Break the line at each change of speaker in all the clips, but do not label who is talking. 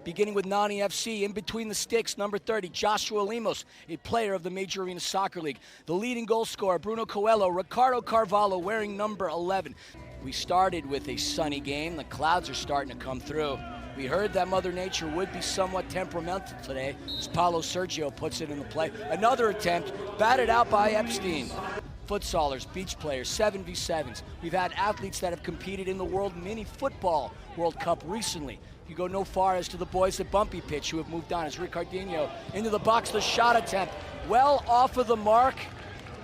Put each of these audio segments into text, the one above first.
beginning with Nani FC. In between the sticks, number 30, Joshua Lemos, a player of the Major Arena Soccer League. The leading goal scorer, Bruno Coelho, Ricardo Carvalho wearing number 11. We started with a sunny game. The clouds are starting to come through. We heard that Mother Nature would be somewhat temperamental today, as Paulo Sergio puts it in the play. Another attempt, batted out by Epstein. Futsalers, beach players, 7v7s. We've had athletes that have competed in the World Mini Football World Cup recently. You go no far as to the boys at Bumpy Pitch who have moved on as Ricardinho into the box. The shot attempt, well off of the mark.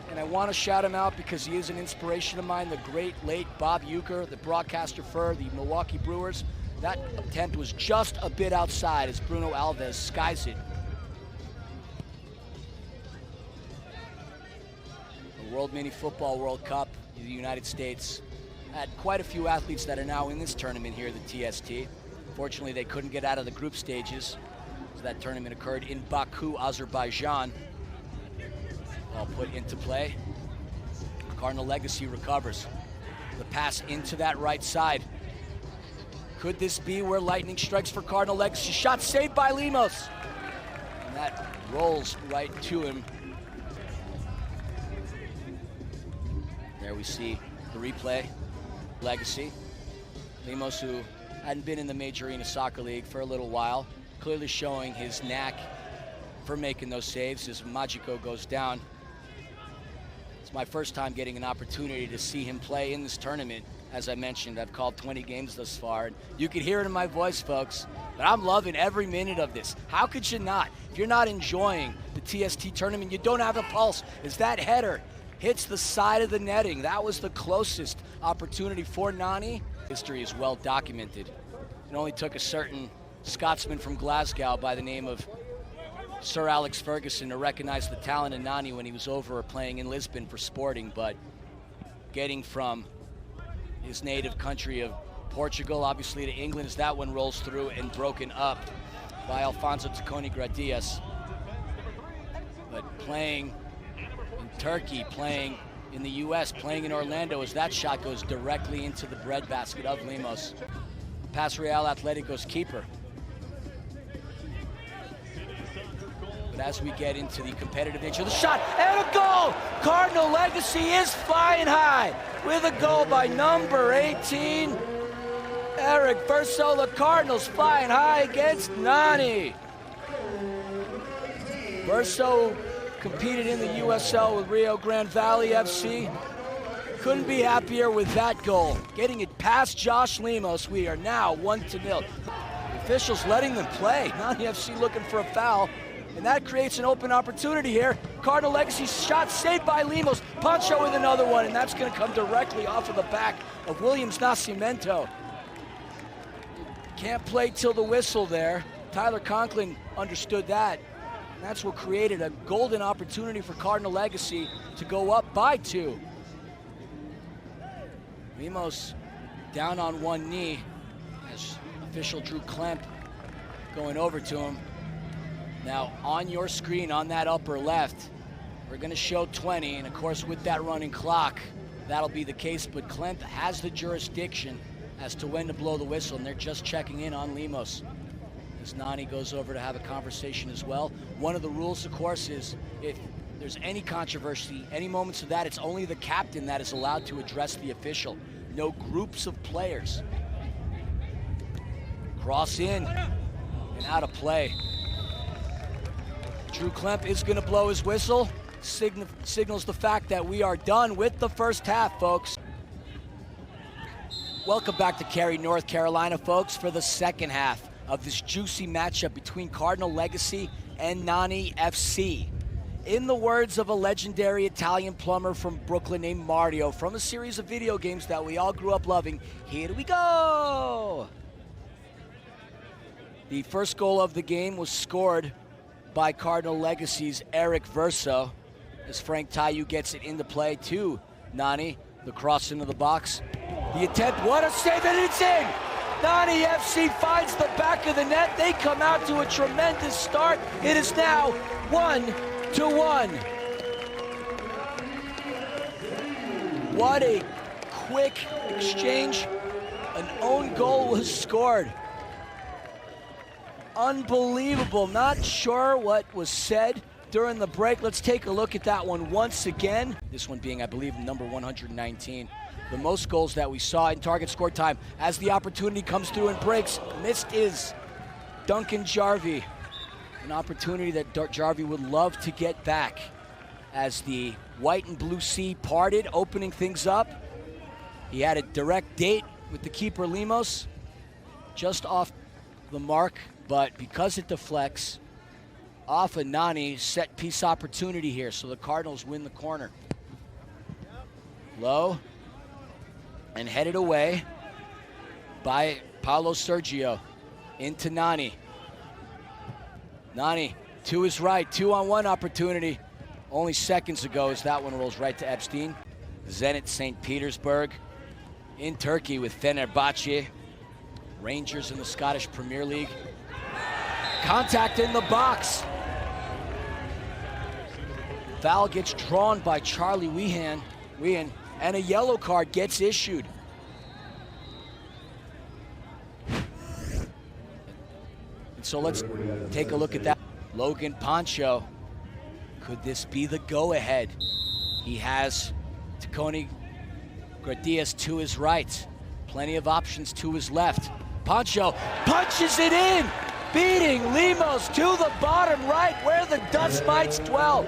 And I want to shout him out because he is an inspiration of mine, the great late Bob Uecker, the broadcaster for the Milwaukee Brewers. That attempt was just a bit outside as Bruno Alves skies it. The World Mini Football World Cup in the United States had quite a few athletes that are now in this tournament here, the TST. Fortunately, they couldn't get out of the group stages, so that tournament occurred in Baku, Azerbaijan. All put into play. Cardinal Legacy recovers. The pass into that right side. Could this be where lightning strikes for Cardinal Legacy? Shot saved by Lemos. And that rolls right to him. There we see the replay. Legacy. Lemos, who hadn't been in the Major Arena Soccer League for a little while, clearly showing his knack for making those saves as Magico goes down. It's my first time getting an opportunity to see him play in this tournament. As I mentioned, I've called 20 games thus far, and you can hear it in my voice, folks, but I'm loving every minute of this. How could you not? If you're not enjoying the TST tournament, you don't have a pulse. As that header hits the side of the netting, that was the closest opportunity for Nani. History is well documented. It only took a certain Scotsman from Glasgow by the name of Sir Alex Ferguson to recognize the talent in Nani when he was over playing in Lisbon for Sporting, but getting from his native country of Portugal, obviously, to England, as that one rolls through and broken up by Alfonso Taconi Gradias. But playing in Turkey, playing in the US, playing in Orlando, as that shot goes directly into the breadbasket of Lemos. Pass Real Atletico's keeper. But as we get into the competitive nature of the shot, and a goal! Cardinal Legacy is flying high with a goal by number 18, Eric Verso. The Cardinals flying high against Nani. Verso competed in the USL with Rio Grande Valley FC. Couldn't be happier with that goal. Getting it past Josh Lemos. We are now 1-0. The officials letting them play. Nani FC looking for a foul, and that creates an open opportunity here. Cardinal Legacy shot saved by Lemos. Pancho with another one, and that's going to come directly off of the back of Williams Nascimento. Can't play till the whistle there. Tyler Conklin understood that. And that's what created a golden opportunity for Cardinal Legacy to go up by 2. Lemos down on one knee as official Drew Klemp going over to him. Now on your screen on that upper left, we're going to show 20, and of course with that running clock, that'll be the case, but Klemp has the jurisdiction as to when to blow the whistle, and they're just checking in on Lemos. As Nani goes over to have a conversation as well. One of the rules, of course, is if there's any controversy, any moments of that, it's only the captain that is allowed to address the official. No groups of players. Cross in and out of play. Drew Klemp is going to blow his whistle. Signals the fact that we are done with the first half, folks. Welcome back to Cary, North Carolina, folks, for the second half of this juicy matchup between Cardinal Legacy and Nani FC. In the words of a legendary Italian plumber from Brooklyn named Mario, from a series of video games that we all grew up loving, here we go! The first goal of the game was scored by Cardinal Legacy's Eric Verso, as Frank Tayu gets it into play to Nani. The cross into the box. The attempt, what a save, and it's in! Nani FC finds the back of the net. They come out to a tremendous start. It is now 1-1. What a quick exchange. An own goal was scored. Unbelievable. Not sure what was said during the break. Let's take a look at that one once again. This one being, I believe, number 119. The most goals that we saw in target score time as the opportunity comes through and breaks. Missed is Duncan Jarvie. An opportunity that Jarvie would love to get back as the white and blue sea parted, opening things up. He had a direct date with the keeper Lemos, just off the mark, but because it deflects off a Nani set piece opportunity here, so the Cardinals win the corner. Low and headed away by Paulo Sergio into Nani. Nani to his right, 2-on-1 opportunity. Only seconds ago as that one rolls right to Epstein. Zenit St. Petersburg in Turkey with Fenerbahce. Rangers in the Scottish Premier League. Contact in the box. Foul gets drawn by Charlie Wehan, and a yellow card gets issued. And so let's take a look at that. Logan Pancho. Could this be the go-ahead? He has Taconi Gardias to his right. Plenty of options to his left. Pancho punches it in, beating Lemos to the bottom right where the dust mites dwell.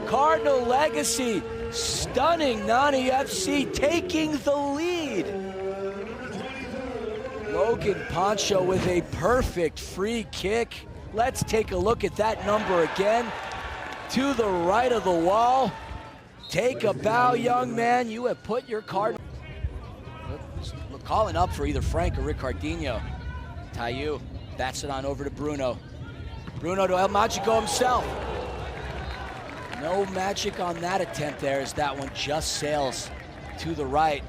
Cardinal legacy, stunning Nani FC, taking the lead. Logan Pancho with a perfect free kick. Let's take a look at that number again. To the right of the wall. Take a bow, young man. You have put your Cardinal. Calling up for either Frank or Ricardinho. Tayu bats it on over to Bruno. Bruno to El Magico himself. No magic on that attempt there as that one just sails to the right.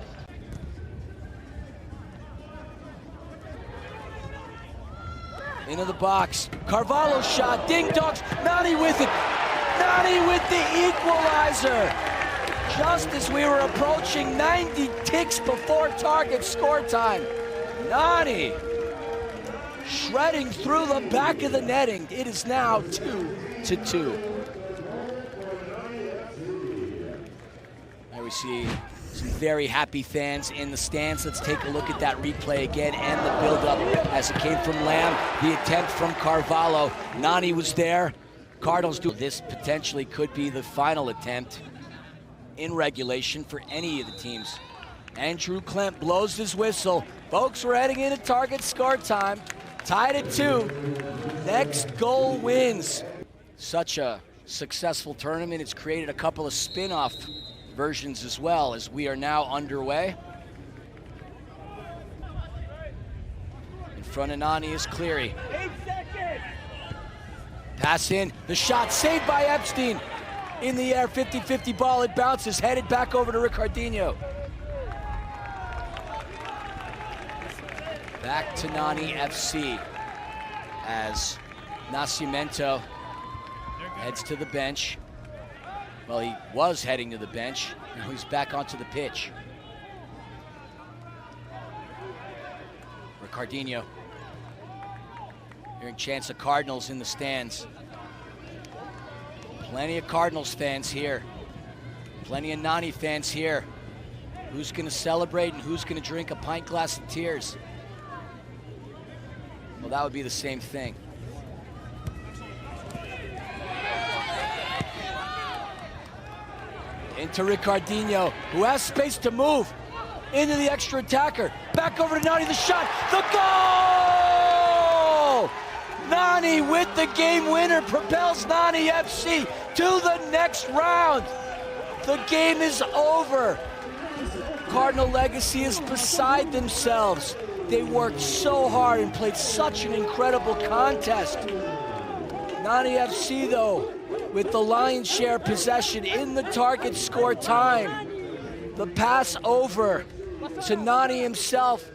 Into the box. Carvalho shot. Ding dongs. Nani with it. Nani with the equalizer. Just as we were approaching 90 ticks before target score time. Nani shredding through the back of the netting. It is now 2-2. There we see some very happy fans in the stands. Let's take a look at that replay again and the build-up as it came from Lamb. The attempt from Carvalho. Nani was there. Cardinals do. This potentially could be the final attempt in regulation for any of the teams. Andrew Klemp blows his whistle. Folks, we're heading into target score time. Tied at 2. Next goal wins. Such a successful tournament. It's created a couple of spin-off versions as well as we are now underway. In front of Nani is Cleary.
8 seconds.
Pass in, the shot saved by Epstein. In the air, 50-50 ball, it bounces, headed back over to Ricardinho. Back to Nani FC as Nascimento heads to the bench. Well, he was heading to the bench. Now he's back onto the pitch. Ricardinho. Hearing chants of Cardinals in the stands. Plenty of Cardinals fans here. Plenty of Nani fans here. Who's going to celebrate and who's going to drink a pint glass of tears? Well, that would be the same thing. Into Ricardinho, who has space to move. Into the extra attacker. Back over to Nani, the shot. The goal! Nani with the game winner propels Nani FC to the next round. The game is over. Cardinal legacy is beside themselves. They worked so hard and played such an incredible contest. Nani FC, though, with the lion's share possession in the target score time. The pass over to Nani himself.